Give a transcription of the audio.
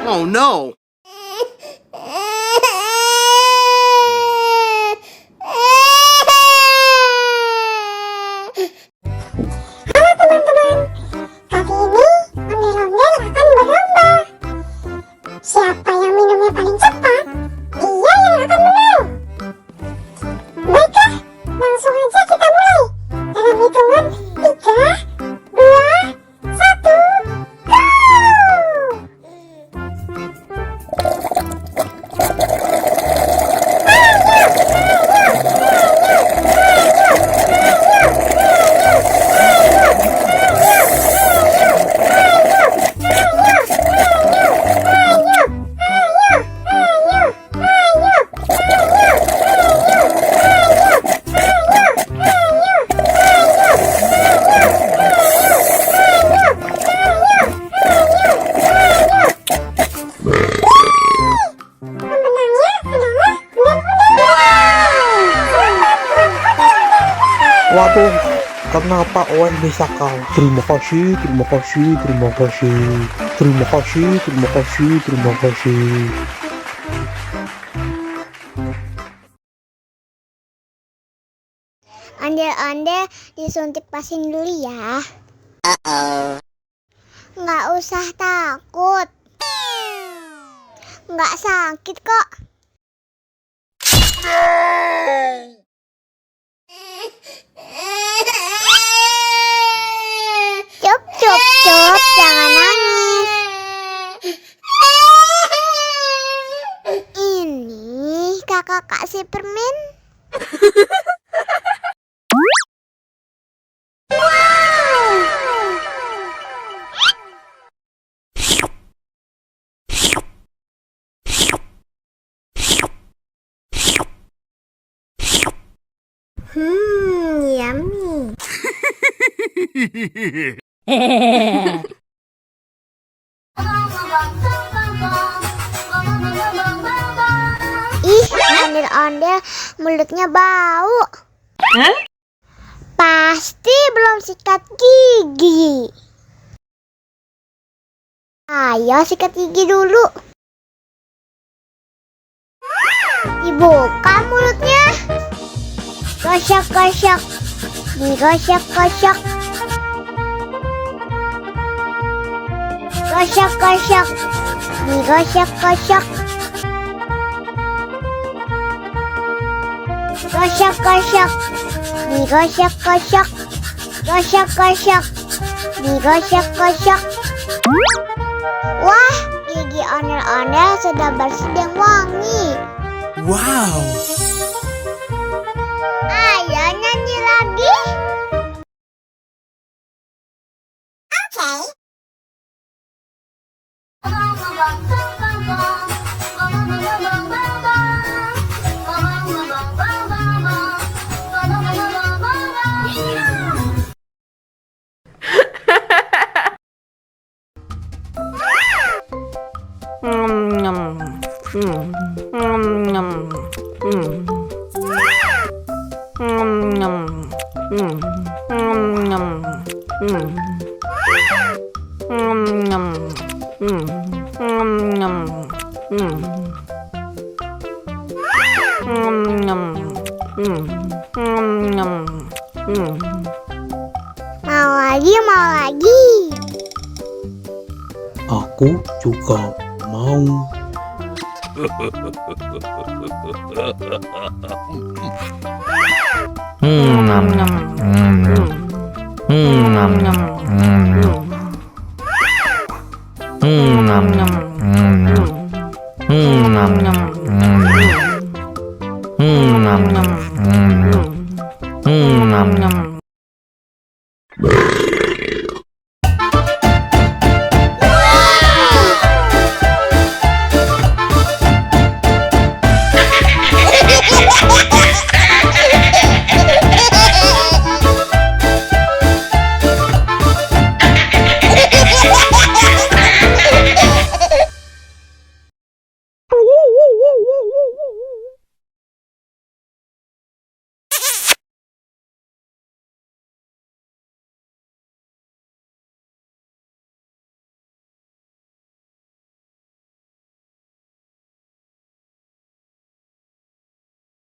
Oh no! Halo teman-teman, kali ini ondel-ondel akan berlomba. Siapa yang minumnya paling cepat, dia yang akan menang. Baiklah, langsung aja kita mulai. Dalam hitungan 3, 2, 1, go! Waduh, kenapa Owen bisa kalah? Terima kasih, terima kasih, terima kasih, terima kasih, terima kasih, terima kasih. Ondel-ondel disuntik vaksin dulu ya. Nggak usah takut. Nggak sakit kok. Cup, cup, cup, jangan nangis. Ini kakak kasih permen. Yummy. Ih, ondel-ondel mulutnya bau. Pasti belum sikat gigi. Ayo sikat gigi dulu. Dibuka mulutnya. Gosok-gosok, digosok-gosok, gosok-gosok, digosok-gosok, gosok-gosok, digosok-gosok, gosok-gosok, digosok-gosok. Wah, gigi ondel-ondel sudah bersih dan wangi. Wow! Ayo nyanyi lagi. Oke. Mau lagi, mau lagi. Aku juga mau.